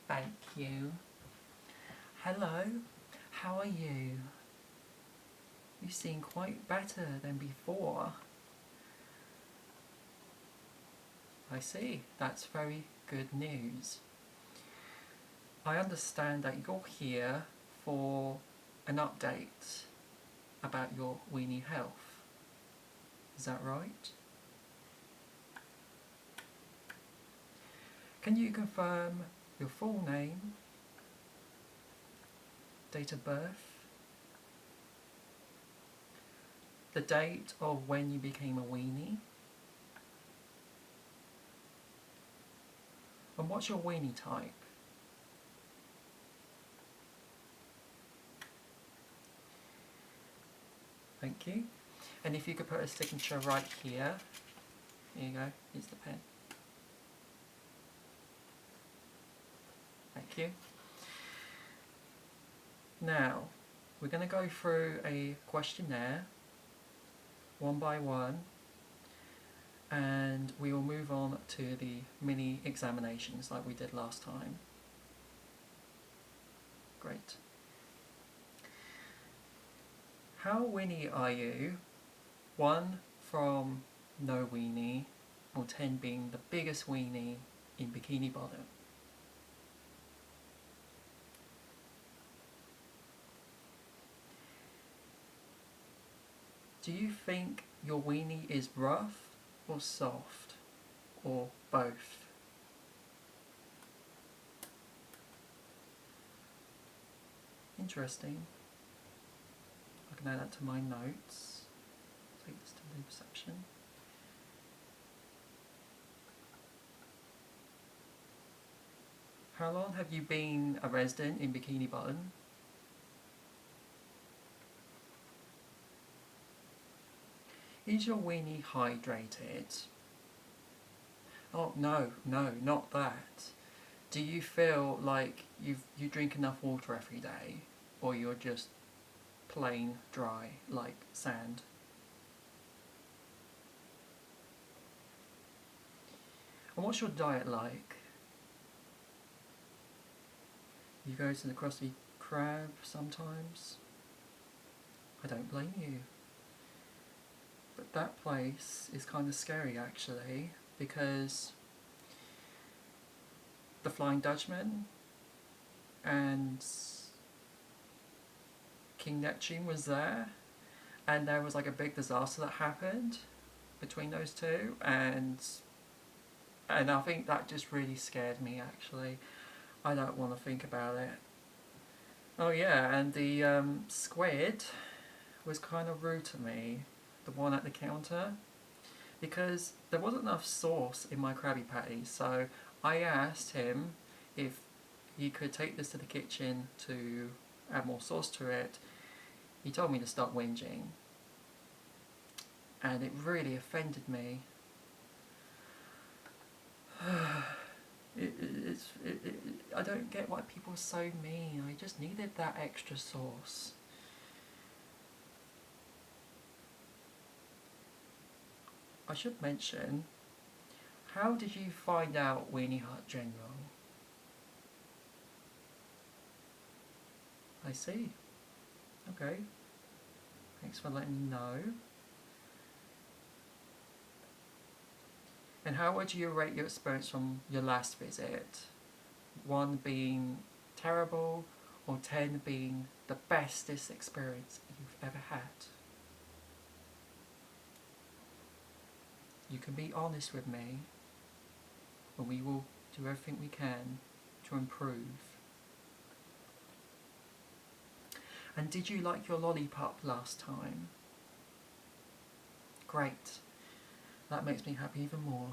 Thank you. Hello, how are you? You seem quite better than before. I see, that's very good news. I understand that you're here for an update about your weenie health. Is that right? Can you confirm your full name, date of birth, the date of when you became a weenie, and what's your weenie type? Thank you. And if you could put a signature right here. Here you go, here's the pen. Thank you. Now, we're going to go through a questionnaire, one by one, and we will move on to the mini examinations like we did last time. Great. How weenie are you? 1 from no weenie, or 10 being the biggest weenie in Bikini Bottom. Do you think your weenie is rough or soft, or both? Interesting. I can add that to my notes. Take this to the reception. How long have you been a resident in Bikini Bottom? Is your weenie hydrated? Oh no, not that. Do you feel like you drink enough water every day, or you're just plain dry like sand? And what's your diet like? You go to the Krusty Krab sometimes? I don't blame you. But that place is kind of scary actually, because the Flying Dutchman and King Neptune was there, and there was like a big disaster that happened between those two, and I think that just really scared me actually. I don't want to think about it. Oh yeah, and the squid was kind of rude to me, the one at the counter, because there wasn't enough sauce in my Krabby Patty, so I asked him if he could take this to the kitchen to add more sauce to it. He told me to stop whinging, and it really offended me. I don't get why people are so mean. I just needed that extra sauce. I should mention, how did you find out Weenie Hut General? I see. Okay. Thanks for letting me know. And how would you rate your experience from your last visit? 1 being terrible, or 10 being the bestest experience you've ever had? You can be honest with me, and we will do everything we can to improve. And did you like your lollipop last time? Great. That makes me happy even more.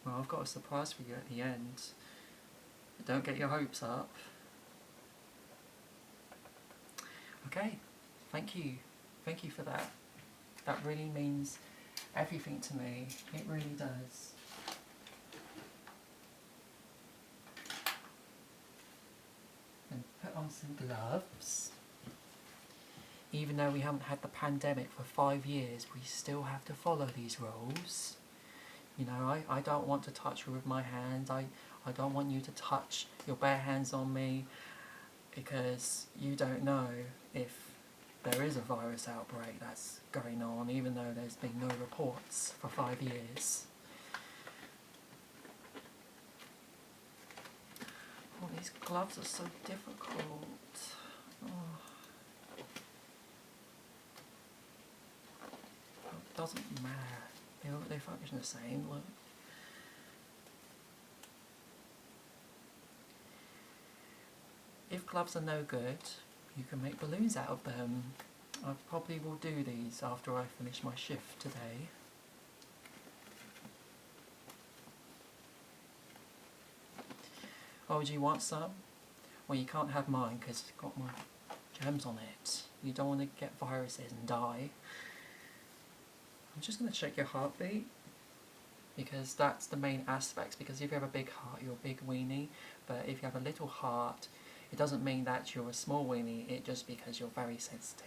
Well, I've got a surprise for you at the end. But don't get your hopes up. Okay, thank you. Thank you for that. That really means everything to me. It really does. And put on some gloves. Even though we haven't had the pandemic for 5 years, we still have to follow these rules. You know, I don't want to touch you with my hands. I don't want you to touch your bare hands on me, because you don't know if there is a virus outbreak that's going on, even though there's been no reports for 5 years. Oh, these gloves are so difficult. Oh. It doesn't matter. They function the same. Look. If gloves are no good, you can make balloons out of them. I probably will do these after I finish my shift today. Oh, do you want some? Well, you can't have mine because it's got my germs on it. You don't want to get viruses and die. I'm just going to check your heartbeat, because that's the main aspect. Because if you have a big heart, you're a big weenie. But if you have a little heart, it doesn't mean that you're a small weenie, it's just because you're very sensitive.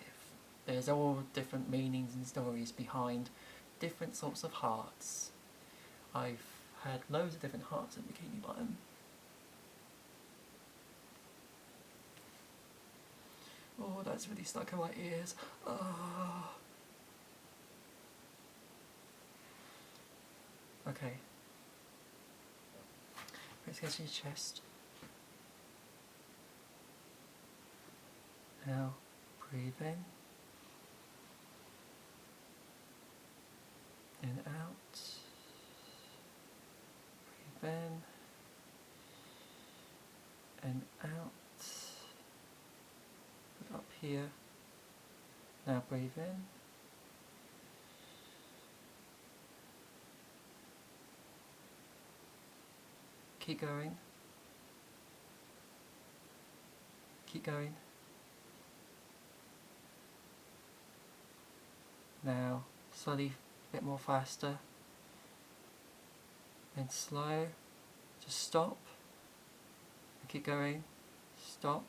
There's all different meanings and stories behind different sorts of hearts. I've had loads of different hearts in Bikini Bottom. Oh, that's really stuck in my ears. Oh. Okay. Let's get to your chest. Now, breathe in and out. Breathe in and out. Put up here. Now breathe in. Keep going. Keep going. Now, slowly, a bit more faster, then slow, just stop, keep going, stop,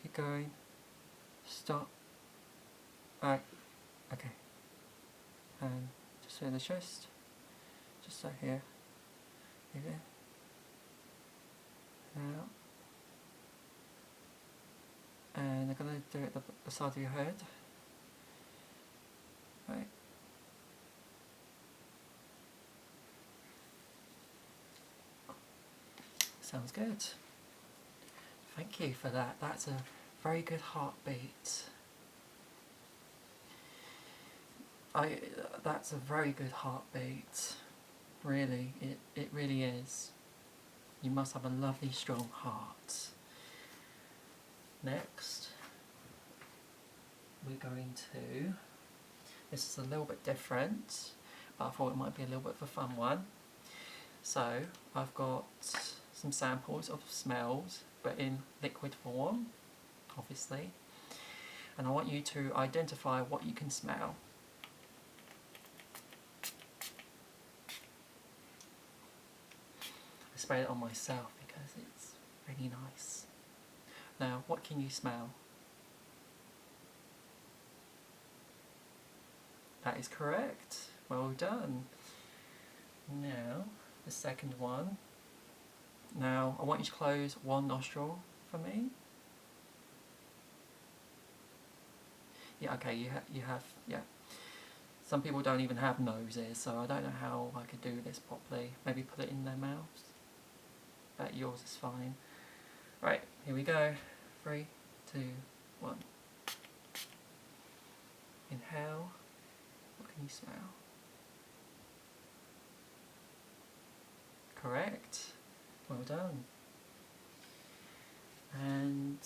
keep going, stop, right, okay, and just in the chest, just like here, breathe in, out, and I'm going to do it at the side of your head. Right. Sounds good. Thank you for that. That's a very good heartbeat. That's a very good heartbeat. Really, it really is. You must have a lovely, strong heart. Next, we're going to... This is a little bit different, but I thought it might be a little bit of a fun one. So, I've got some samples of smells, but in liquid form, obviously. And I want you to identify what you can smell. I sprayed it on myself because it's really nice. Now, what can you smell? That is correct. Well done. Now, the second one. Now, I want you to close one nostril for me. Yeah, okay, you have, yeah. Some people don't even have noses, so I don't know how I could do this properly. Maybe put it in their mouths. But yours is fine. Right, here we go. 3, 2, 1. Inhale. What can you smell? Correct. Well done. And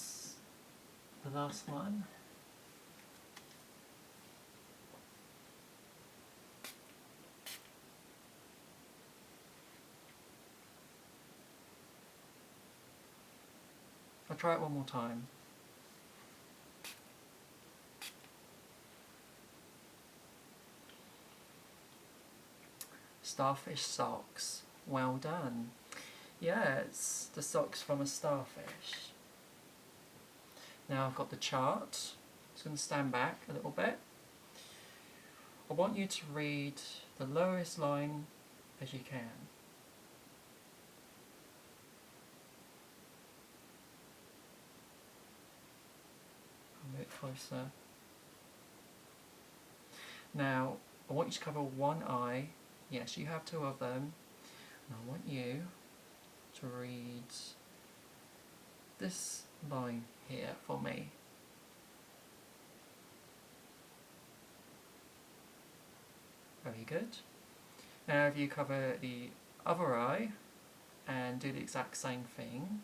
the last one. I'll try it one more time. Starfish socks. Well done. Yeah, it's the socks from a starfish. Now I've got the chart. Just going to stand back a little bit. I want you to read the lowest line as you can. A bit closer. Now, I want you to cover one eye. Yes, you have two of them. And I want you to read this line here for me. Very good. Now if you cover the other eye and do the exact same thing,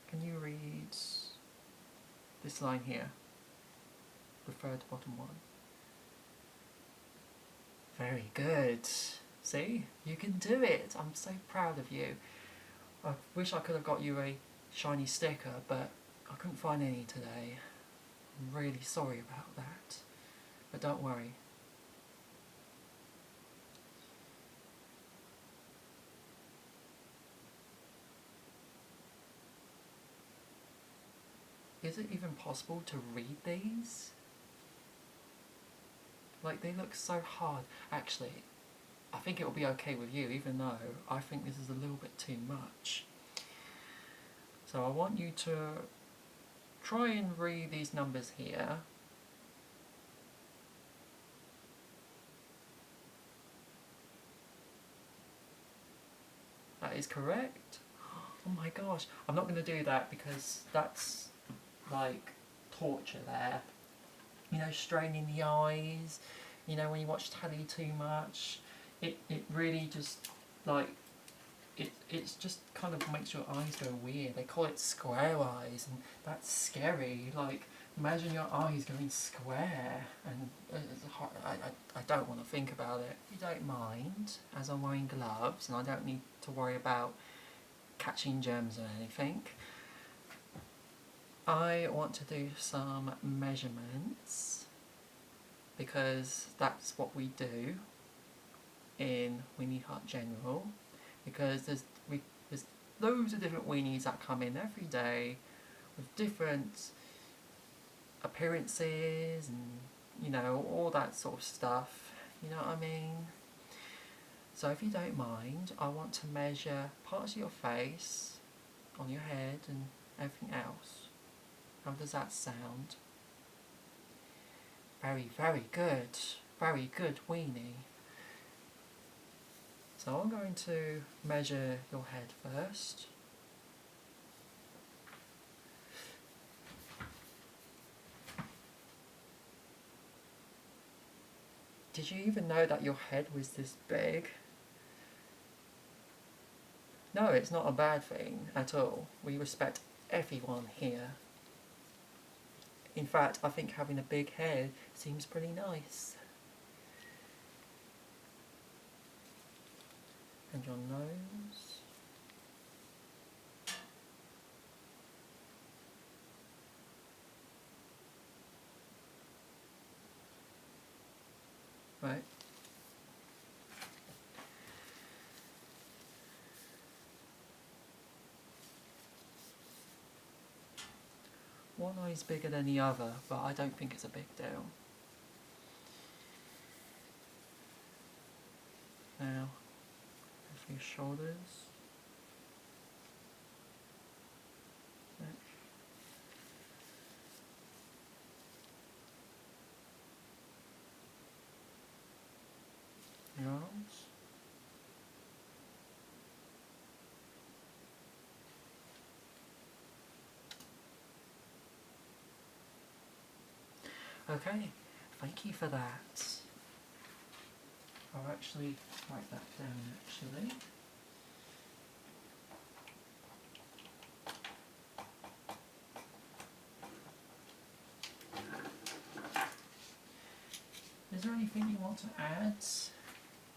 can you read this line here? The third bottom one. Very good. See? You can do it. I'm so proud of you. I wish I could have got you a shiny sticker, but I couldn't find any today. I'm really sorry about that. But don't worry. Is it even possible to read these? Like, they look so hard. Actually, I think it will be okay with you, even though I think this is a little bit too much. So I want you to try and read these numbers here. That is correct. Oh my gosh, I'm not going to do that because that's like torture there. You know, straining the eyes, you know, when you watch telly too much, it really just, like, it's just kind of makes your eyes go weird. They call it square eyes, and that's scary. Like, imagine your eyes going square, and I don't want to think about it. If you don't mind, as I'm wearing gloves, and I don't need to worry about catching germs or anything, I want to do some measurements, because that's what we do in Weenie Hut General, because there's loads of different weenies that come in every day with different appearances and, you know, all that sort of stuff, you know what I mean? So if you don't mind, I want to measure parts of your face, on your head and everything else. How does that sound? Very, very good. Very good, Weenie. So I'm going to measure your head first. Did you even know that your head was this big? No, it's not a bad thing at all. We respect everyone here. In fact, I think having a big head seems pretty nice. And your nose. Right. One eye's bigger than the other, but I don't think it's a big deal. Now, for your shoulders. Neck. Your arms. Okay, thank you for that. I'll actually write that down actually. Is there anything you want to add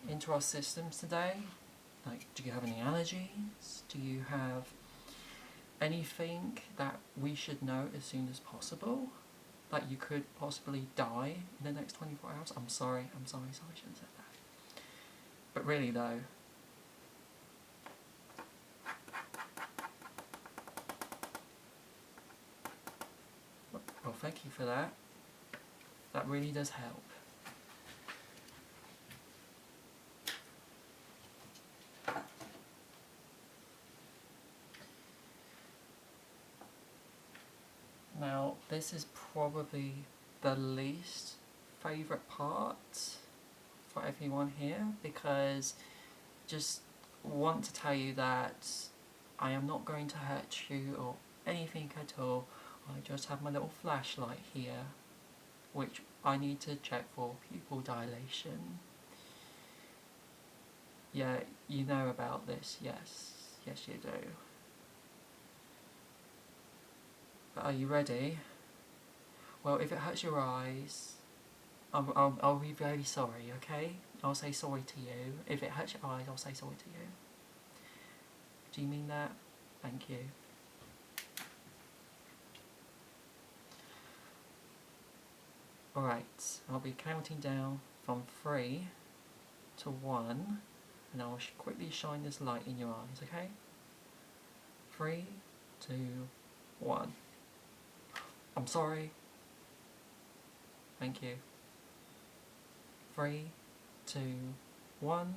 into our systems today? Like, do you have any allergies? Do you have anything that we should know as soon as possible? Like you could possibly die in the next 24 hours? I'm sorry, I shouldn't have said that. But really though, well, thank you for that. That really does help. this is probably the least favourite part for everyone here, because just want to tell you that I am not going to hurt you or anything at all. I just have my little flashlight here, which I need to check for pupil dilation. Yeah, you know about this, yes. Yes, you do. But are you ready? Well, if it hurts your eyes, I'll be very sorry, okay? I'll say sorry to you. If it hurts your eyes, I'll say sorry to you. Do you mean that? Thank you. Alright, I'll be counting down from 3 to 1, and I'll quickly shine this light in your eyes, okay? 3, 2, 1. I'm sorry. Thank you. 3, 2, 1.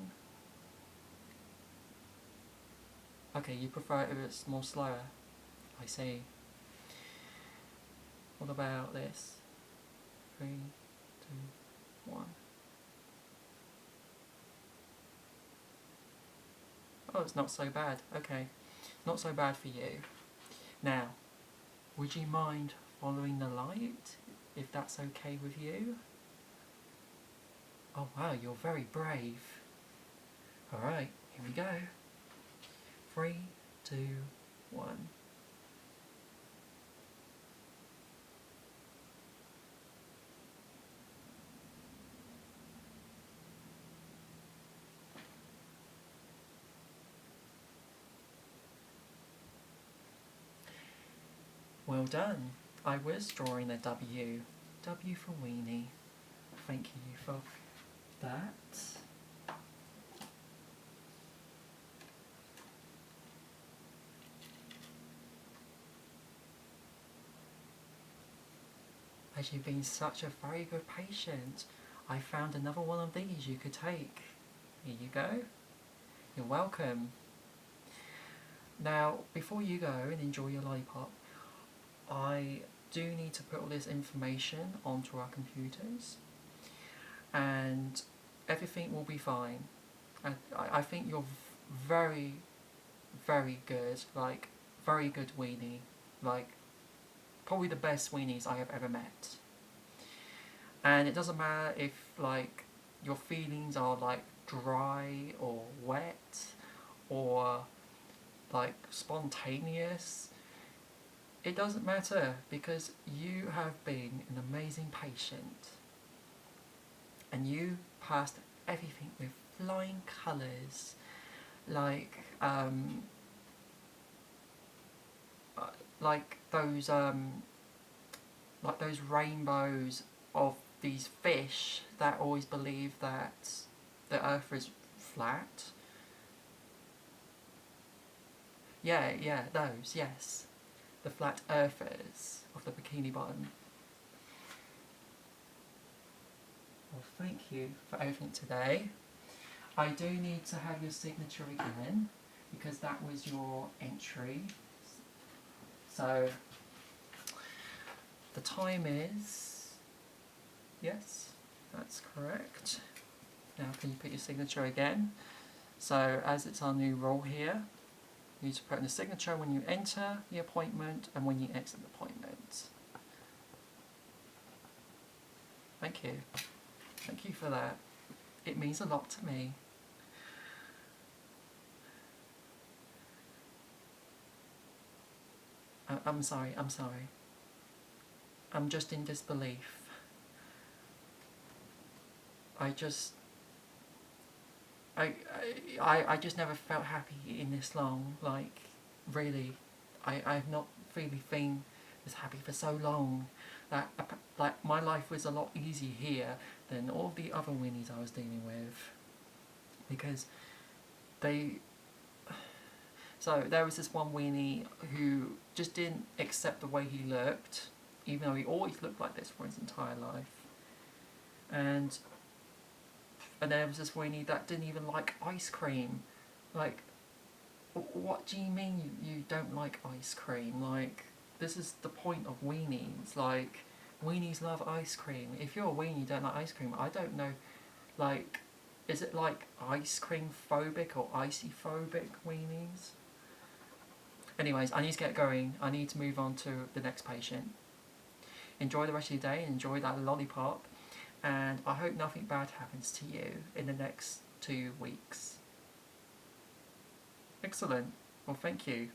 Okay, you prefer it if it's more slower. I see. What about this? 3, 2, 1. Oh, it's not so bad. Okay. Not so bad for you. Now, would you mind following the light, if that's okay with you? Oh wow, you're very brave. Alright, here we go. 3, 2, 1. Well done. I was drawing a W. W for Weenie. Thank you for that. As you've been such a very good patient, I found another one of these you could take. Here you go. You're welcome. Now, before you go and enjoy your lollipop, I do need to put all this information onto our computers, and everything will be fine. I think you're very, very good, like, very good weenie, like, probably the best weenies I have ever met. And it doesn't matter if, like, your feelings are, like, dry or wet or, like, spontaneous. It doesn't matter, because you have been an amazing patient, and you passed everything with flying colours, like those rainbows of these fish that always believe that the earth is flat. Yeah, those, yes. The flat earthers of the Bikini Bottom. Well, thank you for everything today. I do need to have your signature again, because that was your entry. So, the time is... Yes, that's correct. Now can you put your signature again? So, as it's our new rule here, you need to put in the signature when you enter the appointment and when you exit the appointment. Thank you. Thank you for that. It means a lot to me. I'm sorry. I'm just in disbelief. I just never felt happy in this long. Like, really, I've not really been this happy for so long. That, like, my life was a lot easier here than all the other weenies I was dealing with, because so there was this one weenie who just didn't accept the way he looked, even though he always looked like this for his entire life. And there was this weenie that didn't even like ice cream. Like, what do you mean you don't like ice cream? Like, this is the point of weenies. Like, weenies love ice cream. If you're a weenie, you don't like ice cream. I don't know, like, is it like ice cream phobic or icy phobic weenies? Anyways, I need to get going. I need to move on to the next patient. Enjoy the rest of your day and enjoy that lollipop. And I hope nothing bad happens to you in the next 2 weeks. Excellent. Well, thank you.